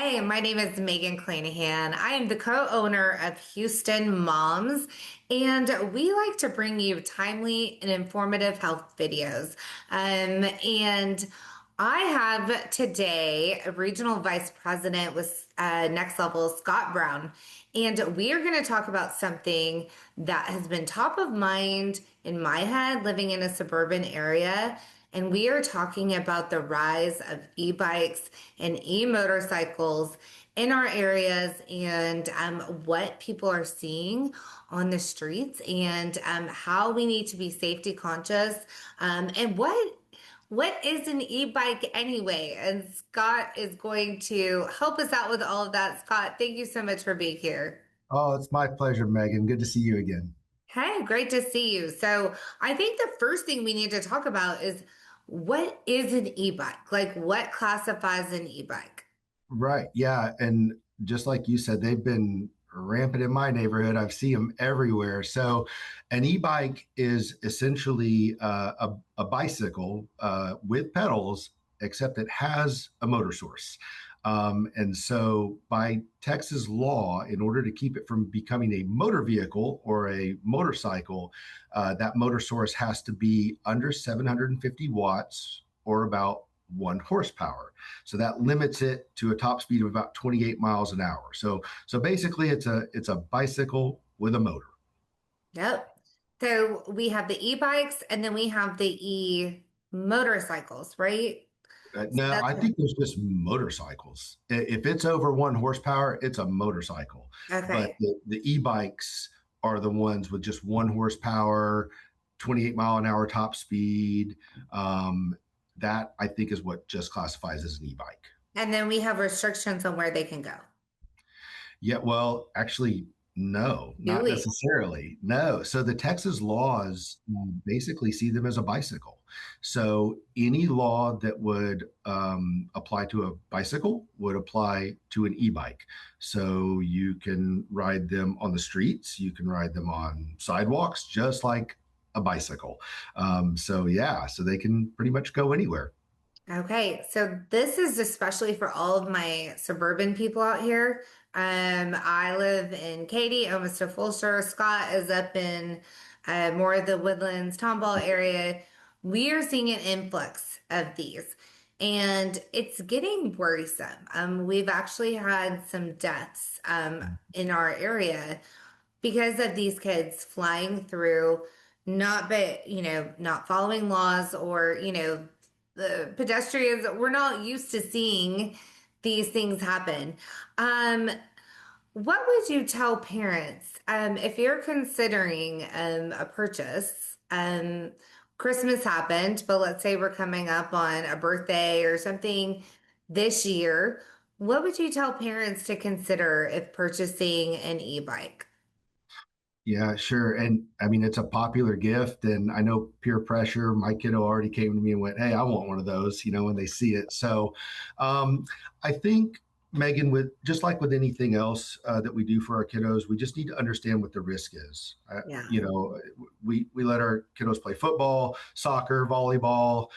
Hi, my name is Meagan Clanahan. I am the co-owner of Houston Moms, and we like to bring you timely and informative health videos. And I have today a regional vice president with Next Level, Scott Brown, and we are going to talk about something that has been top of mind in my head living in a suburban area. And we are talking about the rise of e-bikes and e-motorcycles in our areas and what people are seeing on the streets and how we need to be safety conscious and what is an e-bike anyway? And Scott is going to help us out with all of that. Scott, thank you so much for being here. Oh, it's my pleasure, Megan. Good to see you again. Hey, great to see you. So, I think the first thing we need to talk about is what is an e-bike? Like, what classifies an e-bike? Right. Yeah. And just like you said, they've been rampant in my neighborhood. I've seen them everywhere. So, an e bike is essentially a bicycle with pedals, except it has a motor source. And so, by Texas law, in order to keep it from becoming a motor vehicle or a motorcycle, that motor source has to be under 750 watts or about 1 horsepower. So that limits it to a top speed of about 28 miles an hour. So basically it's a bicycle with a motor. Yep. So, we have the e-bikes and then we have the e-motorcycles, right? So No, that's I think there's just motorcycles. If it's over 1 horsepower, it's a motorcycle. But okay. the e-bikes are the ones with just 1 horsepower, 28 mile an hour top speed. That I think is what just classifies as an e-bike. And then we have restrictions on where they can go. Yeah, well, actually, no, Do not we? necessarily. No. So the Texas laws basically see them as a bicycle. So any law that would apply to a bicycle would apply to an e-bike. So you can ride them on the streets, you can ride them on sidewalks, just like a bicycle. So yeah, so they can pretty much go anywhere. Okay, so this is especially for all of my suburban people out here. I live in Katy, almost to Fulshire. Scott is up in more of the Woodlands, Tomball area. We are seeing an influx of these, and it's getting worrisome. We've actually had some deaths in our area because of these kids flying through, not but not following laws or the pedestrians. We're not used to seeing these things happen. Um, what would you tell parents if you're considering a purchase? Christmas happened, but let's say we're coming up on a birthday or something this year. What would you tell parents to consider if purchasing an e-bike? Yeah, sure. And I mean, it's a popular gift. And I know peer pressure. My kiddo already came to me and went, "Hey, I want one of those," when they see it. So um, I think, Megan, with just like with anything else that we do for our kiddos, we just need to understand what the risk is. Yeah. We let our kiddos play football, soccer, volleyball.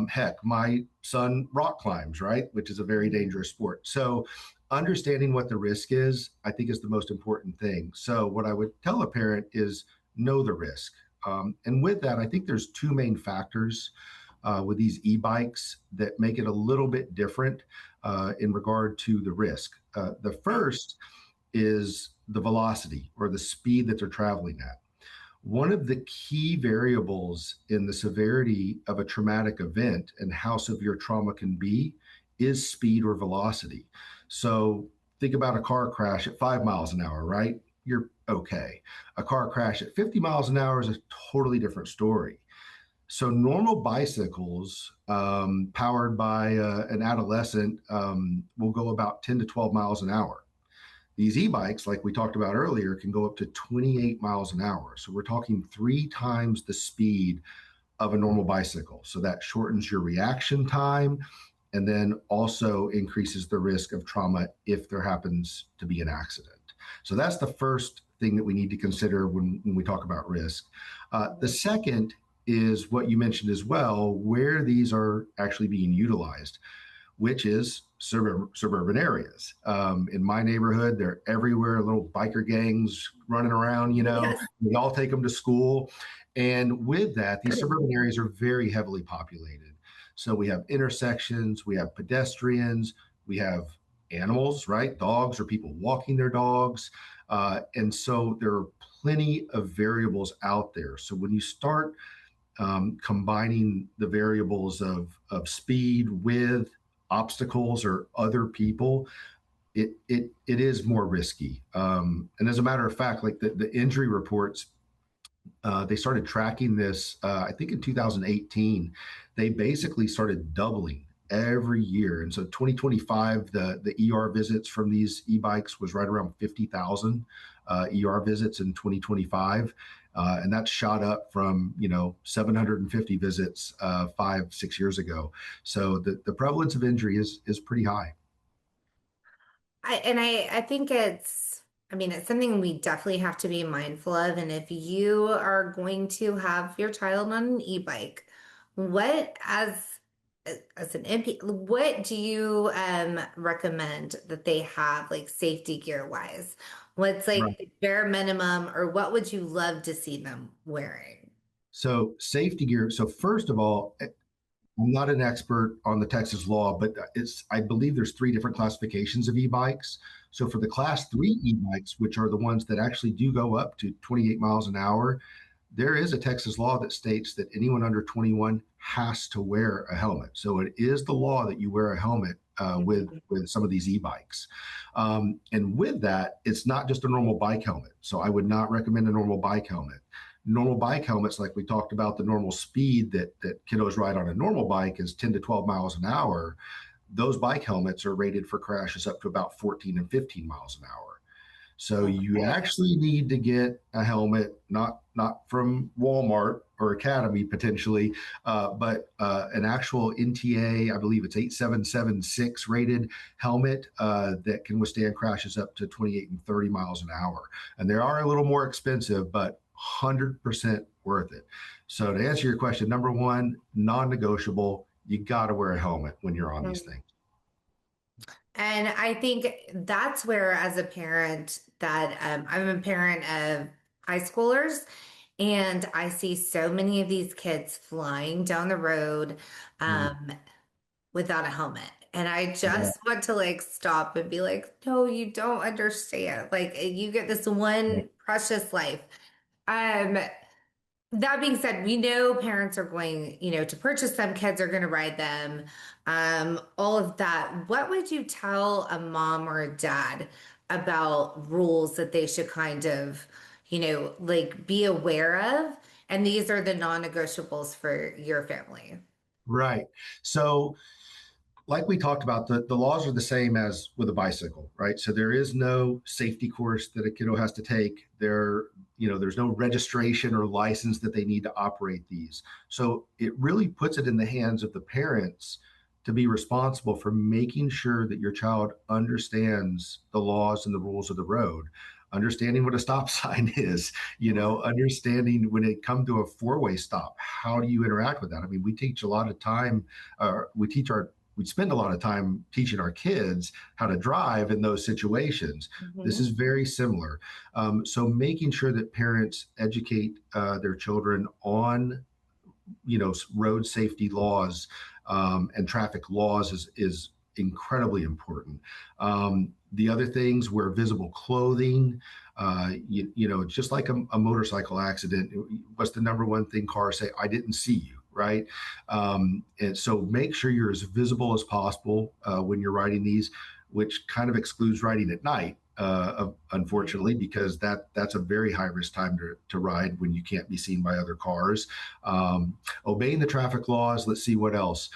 Heck, my son rock climbs, right? Which is a very dangerous sport. So understanding what the risk is, I think, is the most important thing. So, what I would tell a parent is know the risk. And with that, I think there's two main factors with these e-bikes that make it a little bit different in regard to the risk. The first is the velocity or the speed that they're traveling at. One of the key variables in the severity of a traumatic event and how severe trauma can be is speed or velocity. So think about a car crash at 5 miles an hour, right? You're okay. A car crash at 50 miles an hour is a totally different story. So normal bicycles powered by an adolescent will go about 10 to 12 miles an hour. These e-bikes, like we talked about earlier, can go up to 28 miles an hour. So we're talking 3 times the speed of a normal bicycle. So that shortens your reaction time and then also increases the risk of trauma if there happens to be an accident. So that's the first thing that we need to consider when we talk about risk. The second is what you mentioned as well, where these are actually being utilized. which is suburban areas. In my neighborhood, they're everywhere, little biker gangs running around, Yes. we all take them to school. And with that, these suburban areas are very heavily populated. So we have intersections, we have pedestrians, we have animals, right? Dogs or people walking their dogs. And so there are plenty of variables out there. So when you start combining the variables of speed with obstacles or other people, it is more risky. And as a matter of fact, like the injury reports, they started tracking this, I think in 2018. They basically started doubling every year. And so 2025, the ER visits from these e-bikes was right around 50,000 ER visits in 2025. And that shot up from 750 visits 5, 6 years ago. So the prevalence of injury is pretty high. I think I mean, it's something we definitely have to be mindful of. And if you are going to have your child on an e-bike, what as an MP, what do you recommend that they have like safety gear wise? What's like Right. the bare minimum, or what would you love to see them wearing? So safety gear. So first of all, I'm not an expert on the Texas law, but I believe there's three different classifications of e-bikes. So for the class 3 e-bikes, which are the ones that actually do go up to 28 miles an hour, there is a Texas law that states that anyone under 21 has to wear a helmet. So it is the law that you wear a helmet with some of these e-bikes. And with that, it's not just a normal bike helmet. So I would not recommend a normal bike helmet. Normal bike helmets, like we talked about, the normal speed that kiddos ride on a normal bike is 10 to 12 miles an hour. Those bike helmets are rated for crashes up to about 14 and 15 miles an hour. So you Okay. actually need to get a helmet, not from Walmart or Academy potentially, but an actual NTA, I believe it's 8776 rated helmet that can withstand crashes up to 28 and 30 miles an hour. And they are a little more expensive, but 100% worth it. So to answer your question, number one, non-negotiable, you got to wear a helmet when you're on these things. And I think that's where, as a parent, that I'm a parent of high schoolers, and I see so many of these kids flying down the road Mm. um, without a helmet. And I Yeah. just want to like stop and be like, no, you don't understand. Like, you get this one precious life. Um, that being said, we know parents are going, to purchase them, kids are going to ride them, all of that. What would you tell a mom or a dad about rules that they should kind of, like be aware of? And these are the non-negotiables for your family. Right. So like we talked about, the laws are the same as with a bicycle, right? So there is no safety course that a kiddo has to take. There's no registration or license that they need to operate these. So it really puts it in the hands of the parents to be responsible for making sure that your child understands the laws and the rules of the road, understanding what a stop sign is, understanding when it comes to a four-way stop, how do you interact with that? I mean, we teach a lot of time, we spend a lot of time teaching our kids how to drive in those situations. This Mhm. is very similar. So making sure that parents educate their children on road safety laws and traffic laws is incredibly important. The other things, wear visible clothing. It's just like a motorcycle accident. What's the number one thing cars say? I didn't see you, right? And so make sure you're as visible as possible when you're riding these, which kind of excludes riding at night. Unfortunately, because that's a very high risk time to ride when you can't be seen by other cars. Obeying the traffic laws. Let's see what else.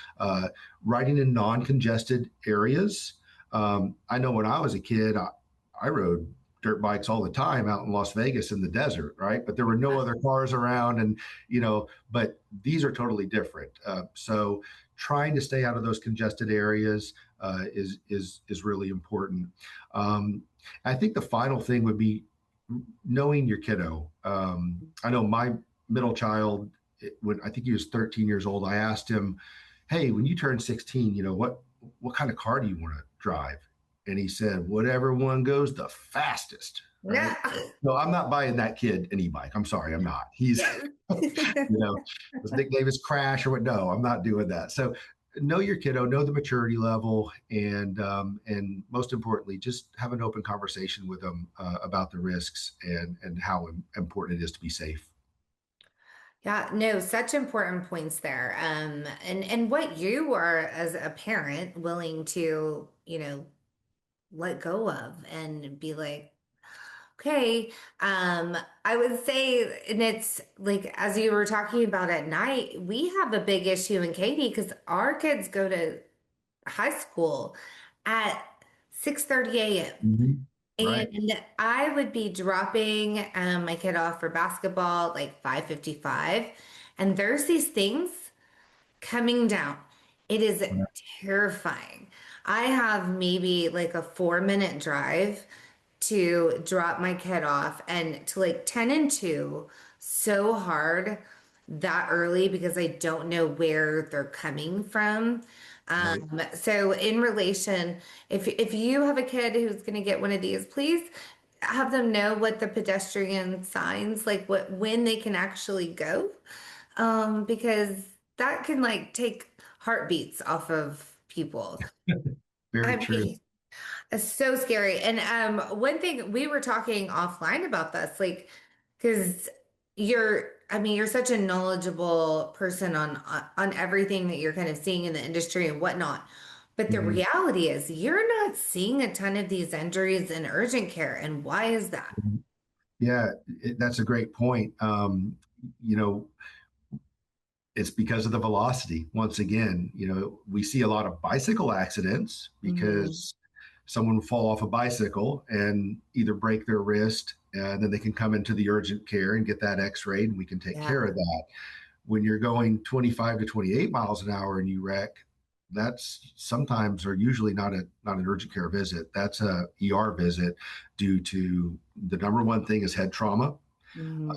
Riding in non-congested areas. I know when I was a kid, I rode dirt bikes all the time out in Las Vegas in the desert, right? But there were no other cars around, and but these are totally different. So trying to stay out of those congested areas is really important. Um, I think the final thing would be knowing your kiddo. I know my middle child, when I think he was 13 years old, I asked him, "Hey, when you turn 16, what kind of car do you want to drive? And he said, whatever one goes the fastest, No. right? No, I'm not buying that kid an e-bike. I'm sorry, I'm not. He's, Yes. his nickname is Crash or what? No, I'm not doing that. So know your kiddo, know the maturity level, and most importantly, just have an open conversation with them about the risks and how important it is to be safe. Yeah, no, such important points there. And what you are as a parent willing to, let go of and be like, okay, I would say, and it's like as you were talking about at night, we have a big issue in Katy because our kids go to high school at 6:30 a.m. Mhm. Right. And I would be dropping my kid off for basketball at like 5:55. And there's these things coming down. It is Right. terrifying. I have maybe like a 4-minute drive to drop my kid off and to like 10 and 2 so hard that early because I don't know where they're coming from. Right. So in relation, if you have a kid who's going to get one of these, please have them know what the pedestrian signs, like what when they can actually go, because that can like take heartbeats off of people. Very I true. mean, it's so scary. And one thing we were talking offline about this, like, because I mean, you're such a knowledgeable person on everything that you're kind of seeing in the industry and whatnot. But the Mhm. reality is, you're not seeing a ton of these injuries in urgent care. And why is that? Yeah, that's a great point. You know, it's because of the velocity. Once again, we see a lot of bicycle accidents Hmm. because someone will fall off a bicycle and either break their wrist, and then they can come into the urgent care and get that x-rayed and we can take care Yeah. of that. When you're going 25 to 28 miles an hour and you wreck, that's sometimes or usually not an urgent care visit. That's a ER visit due to the number one thing is head trauma. Hmm.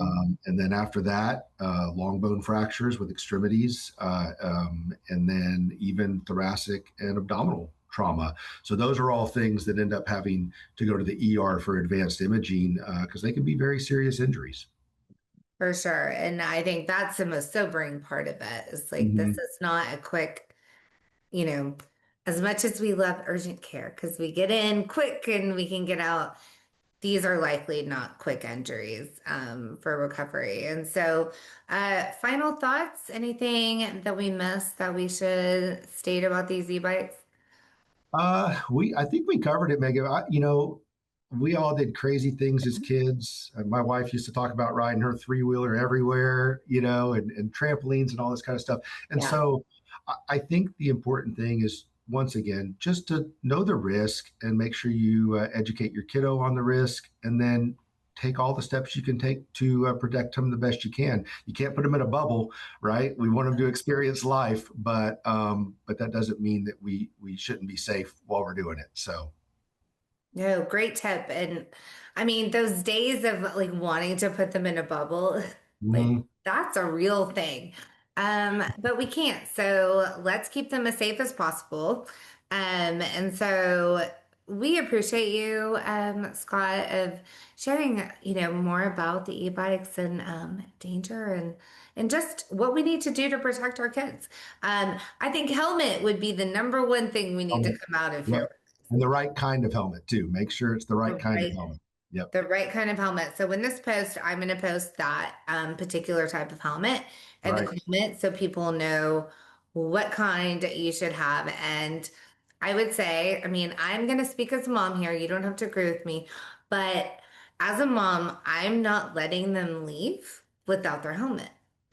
And then after that, long bone fractures with extremities, and then even thoracic and abdominal trauma. So those are all things that end up having to go to the ER for advanced imaging because they can be very serious injuries. For sure. And I think that's the most sobering part of it is like, this Mhm. is not a quick, you know, as much as we love urgent care because we get in quick and we can get out, these are likely not quick injuries for recovery. And so, final thoughts, anything that we missed that we should state about these e-bikes? I think we covered it, Megan. We all did crazy things as kids. My wife used to talk about riding her three wheeler everywhere, and trampolines and all this kind of stuff. And Yeah. so I think the important thing is, once again, just to know the risk and make sure you educate your kiddo on the risk and then take all the steps you can take to protect them the best you can. You can't put them in a bubble, right? We want them to experience life, but that doesn't mean that we shouldn't be safe while we're doing it. So, No, great tip. And I mean, those days of like wanting to put them in a bubble, like mhm. that's a real thing. But we can't. So let's keep them as safe as possible. And so we appreciate you, Scott, of sharing, more about the e-bikes and danger and just what we need to do to protect our kids. I think helmet would be the number one thing we need to Helmet. come out of Yep. here. And the right kind of helmet too. Make sure it's the right The kind of right helmet. Yep. the right kind of helmet. So when this post, I'm going to post that particular type of helmet in the Right. comments so people know what kind you should have. And I would say, I mean, I'm going to speak as a mom here. You don't have to agree with me, but as a mom, I'm not letting them leave without their helmet.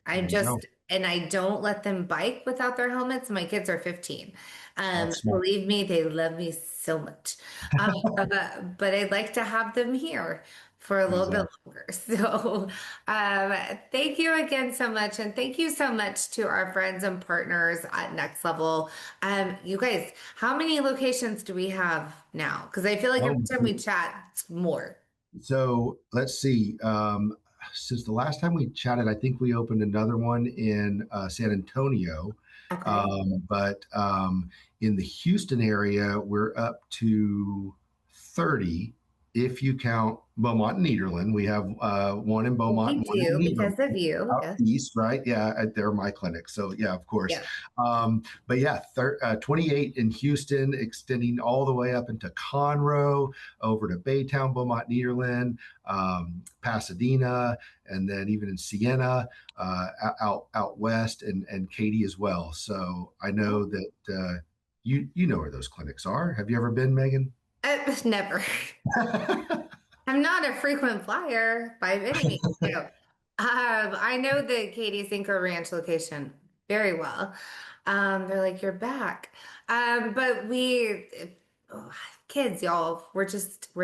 I There you go. just, and I don't let them bike without their helmets. My kids are 15. That's smart. Believe me, they love me so much. But I'd like to have them here for a little bit Exactly. longer. So, thank you again so much. And thank you so much to our friends and partners at Next Level. You guys, how many locations do we have now? Because I feel like every Oh, time we chat, it's more. so let's see. Since the last time we chatted, I think we opened another one in San Antonio. Okay. But in the Houston area, we're up to 30 if you count Beaumont and Nederland. We have one in Beaumont We and one in do Nederland because of you. out Yes. east, right? Yeah, they're my clinic. So, yeah, of course. Yeah. But yeah, 28 in Houston, extending all the way up into Conroe, over to Baytown, Beaumont, Nederland, Pasadena, and then even in Siena, out west, and Katy as well. So I know that you know where those clinics are. Have you ever been, Megan? Never. I'm not a frequent flyer by any means. No. I know the Katie Cinco Ranch location very well. They're like, you're back. But oh, kids, y'all, we're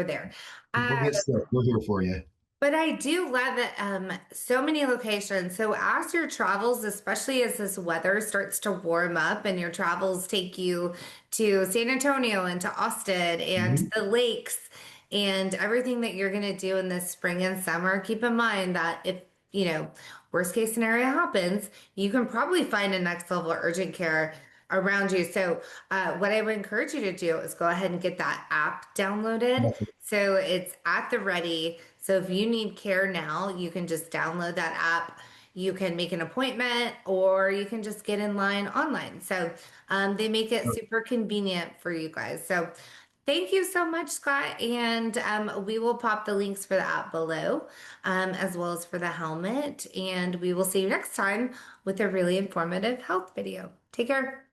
there. If we'll Uh, get sick, we're here for you. but I do love that so many locations. So as your travels, especially as this weather starts to warm up and your travels take you to San Antonio and to Austin and Mhm. the lakes and everything that you're going to do in this spring and summer, keep in mind that if, worst case scenario happens, you can probably find a next level urgent care around you. So what I would encourage you to do is go ahead and get that app downloaded. So it's at the ready. So if you need care now, you can just download that app. You can make an appointment or you can just get in line online. So they make it super convenient for you guys. So thank you so much, Scott. And we will pop the links for the app below, as well as for the helmet. And we will see you next time with a really informative health video. Take care.